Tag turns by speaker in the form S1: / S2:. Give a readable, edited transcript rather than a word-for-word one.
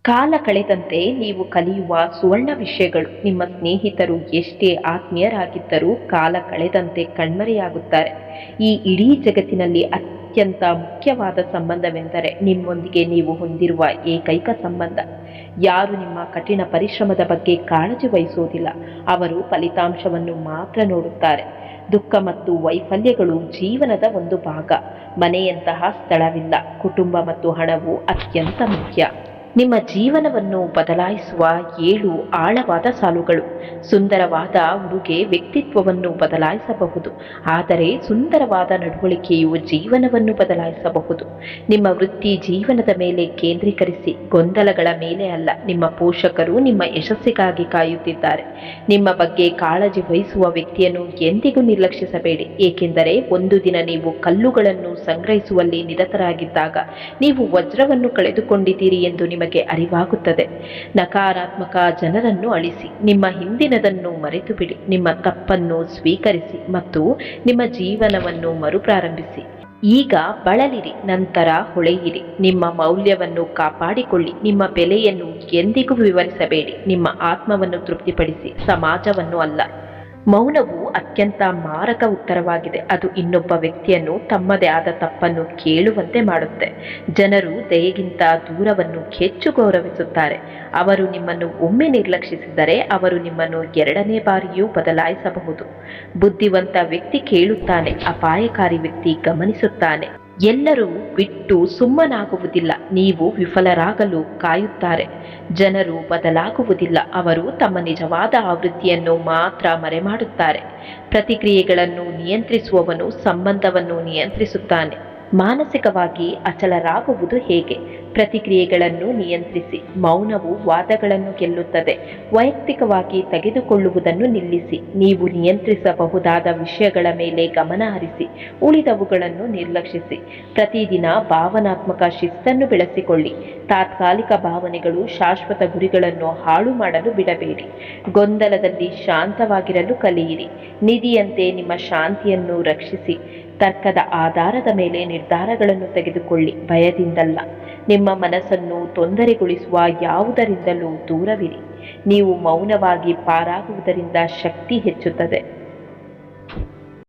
S1: ಕಾಲ ಕಳೆದಂತೆ ನೀವು ಕಲಿಯುವ ಸುವರ್ಣ ವಿಷಯಗಳು. ನಿಮ್ಮ ಸ್ನೇಹಿತರು ಎಷ್ಟೇ ಆತ್ಮೀಯರಾಗಿದ್ದರೂ ಕಾಲ ಕಳೆದಂತೆ ಕಣ್ಮರೆಯಾಗುತ್ತಾರೆ. ಈ ಇಡೀ ಜಗತ್ತಿನಲ್ಲಿ ಅತ್ಯಂತ ಮುಖ್ಯವಾದ ಸಂಬಂಧವೆಂದರೆ ನಿಮ್ಮೊಂದಿಗೆ ನೀವು ಹೊಂದಿರುವ ಏಕೈಕ ಸಂಬಂಧ. ಯಾರು ನಿಮ್ಮ ಕಠಿಣ ಪರಿಶ್ರಮದ ಬಗ್ಗೆ ಕಾಳಜಿ ವಹಿಸುವುದಿಲ್ಲ, ಅವರು ಫಲಿತಾಂಶವನ್ನು ಮಾತ್ರ ನೋಡುತ್ತಾರೆ. ದುಃಖ ಮತ್ತು ವೈಫಲ್ಯಗಳು ಜೀವನದ ಒಂದು ಭಾಗ. ಮನೆಯಂತಹ ಸ್ಥಳವಿಲ್ಲ. ಕುಟುಂಬ ಮತ್ತು ಹಣವು ಅತ್ಯಂತ ಮುಖ್ಯ. ನಿಮ್ಮ ಜೀವನವನ್ನು ಬದಲಾಯಿಸುವ 7 ಆಳವಾದ ಸಾಲುಗಳು. ಸುಂದರವಾದ ಉಡುಗೆ ವ್ಯಕ್ತಿತ್ವವನ್ನು ಬದಲಾಯಿಸಬಹುದು, ಆದರೆ ಸುಂದರವಾದ ನಡವಳಿಕೆಯು ಜೀವನವನ್ನು ಬದಲಾಯಿಸಬಹುದು. ನಿಮ್ಮ ವೃತ್ತಿ ಜೀವನದ ಮೇಲೆ ಕೇಂದ್ರೀಕರಿಸಿ, ಗೊಂದಲಗಳ ಮೇಲೆ ಅಲ್ಲ. ನಿಮ್ಮ ಪೋಷಕರು ನಿಮ್ಮ ಯಶಸ್ಸಿಗಾಗಿ ಕಾಯುತ್ತಿದ್ದಾರೆ. ನಿಮ್ಮ ಬಗ್ಗೆ ಕಾಳಜಿ ವಹಿಸುವ ವ್ಯಕ್ತಿಯನ್ನು ಎಂದಿಗೂ ನಿರ್ಲಕ್ಷಿಸಬೇಡಿ, ಏಕೆಂದರೆ ಒಂದು ದಿನ ನೀವು ಕಲ್ಲುಗಳನ್ನು ಸಂಗ್ರಹಿಸುವಲ್ಲಿ ನಿರತರಾಗಿದ್ದಾಗ ನೀವು ವಜ್ರವನ್ನು ಕಳೆದುಕೊಂಡಿದ್ದೀರಿ ಎಂದು ನಿಮಗೆ ಅರಿವಾಗುತ್ತದೆ. ನಕಾರಾತ್ಮಕ ಜನರನ್ನು ಅಳಿಸಿ, ನಿಮ್ಮ ಹಿಂದಿನದನ್ನು ಮರೆತು ಬಿಡಿ, ನಿಮ್ಮ ತಪ್ಪನ್ನು ಸ್ವೀಕರಿಸಿ ಮತ್ತು ನಿಮ್ಮ ಜೀವನವನ್ನು ಮರುಪ್ರಾರಂಭಿಸಿ. ಈಗ ಬಳಲಿರಿ, ನಂತರ ಹೊಳೆಯಿರಿ. ನಿಮ್ಮ ಮೌಲ್ಯವನ್ನು ಕಾಪಾಡಿಕೊಳ್ಳಿ. ನಿಮ್ಮ ಬೆಲೆಯನ್ನು ಎಂದಿಗೂ ವಿವರಿಸಬೇಡಿ. ನಿಮ್ಮ ಆತ್ಮವನ್ನು ತೃಪ್ತಿಪಡಿಸಿ, ಸಮಾಜವನ್ನು ಅಲ್ಲ. ಮೌನವು ಅತ್ಯಂತ ಮಾರಕ ಉತ್ತರವಾಗಿದೆ. ಅದು ಇನ್ನೊಬ್ಬ ವ್ಯಕ್ತಿಯನ್ನು ತಮ್ಮದೇ ಆದ ತಪ್ಪನ್ನು ಕೇಳುವಂತೆ ಮಾಡುತ್ತೆ. ಜನರು ದಯೆಗಿಂತ ದೂರವನ್ನು ಹೆಚ್ಚು ಗೌರವಿಸುತ್ತಾರೆ. ಅವರು ನಿಮ್ಮನ್ನು ಒಮ್ಮೆ ನಿರ್ಲಕ್ಷಿಸಿದರೆ ಅವರು ನಿಮ್ಮನ್ನು 2ನೇ ಬಾರಿಯೂ ಬದಲಾಯಿಸಬಹುದು. ಬುದ್ಧಿವಂತ ವ್ಯಕ್ತಿ ಕೇಳುತ್ತಾನೆ, ಅಪಾಯಕಾರಿ ವ್ಯಕ್ತಿ ಗಮನಿಸುತ್ತಾನೆ. ಎಲ್ಲರೂ ಬಿಟ್ಟು ಸುಮ್ಮನಾಗುವುದಿಲ್ಲ, ನೀವು ವಿಫಲರಾಗಲು ಕಾಯುತ್ತಾರೆ. ಜನರು ಬದಲಾಗುವುದಿಲ್ಲ, ಅವರು ತಮ್ಮ ನಿಜವಾದ ಆವೃತ್ತಿಯನ್ನು ಮಾತ್ರ ಮರೆಮಾಡುತ್ತಾರೆ. ಪ್ರತಿಕ್ರಿಯೆಗಳನ್ನು ನಿಯಂತ್ರಿಸುವವನು ಸಂಬಂಧವನ್ನು ನಿಯಂತ್ರಿಸುತ್ತಾನೆ. ಮಾನಸಿಕವಾಗಿ ಅಚಲರಾಗುವುದು ಹೇಗೆ? ಪ್ರತಿಕ್ರಿಯೆಗಳನ್ನು ನಿಯಂತ್ರಿಸಿ. ಮೌನವು ವಾದಗಳನ್ನು ಗೆಲ್ಲುತ್ತದೆ. ವೈಯಕ್ತಿಕವಾಗಿ ತೆಗೆದುಕೊಳ್ಳುವುದನ್ನು ನಿಲ್ಲಿಸಿ. ನೀವು ನಿಯಂತ್ರಿಸಬಹುದಾದ ವಿಷಯಗಳ ಮೇಲೆ ಗಮನ ಹರಿಸಿ, ಉಳಿದವುಗಳನ್ನು ನಿರ್ಲಕ್ಷಿಸಿ. ಪ್ರತಿದಿನ ಭಾವನಾತ್ಮಕ ಶಿಸ್ತನ್ನು ಬೆಳೆಸಿಕೊಳ್ಳಿ. ತಾತ್ಕಾಲಿಕ ಭಾವನೆಗಳು ಶಾಶ್ವತ ಗುರಿಗಳನ್ನು ಹಾಳು ಮಾಡಲು ಬಿಡಬೇಡಿ. ಗೊಂದಲದಲ್ಲಿ ಶಾಂತವಾಗಿರಲು ಕಲಿಯಿರಿ. ನಿಧಿಯಂತೆ ನಿಮ್ಮ ಶಾಂತಿಯನ್ನು ರಕ್ಷಿಸಿ. ತರ್ಕದ ಆಧಾರದ ಮೇಲೆ ನಿರ್ಧಾರಗಳನ್ನು ತೆಗೆದುಕೊಳ್ಳಿ, ಭಯದಿಂದಲ್ಲ. ನಿಮ್ಮ ಮನಸ್ಸನ್ನು ತೊಂದರೆಗೊಳಿಸುವ ಯಾವುದರಿಂದಲೂ ದೂರವಿರಿ. ನೀವು ಮೌನವಾಗಿ ಪಾರಾಗುವುದರಿಂದ ಶಕ್ತಿ ಹೆಚ್ಚುತ್ತದೆ.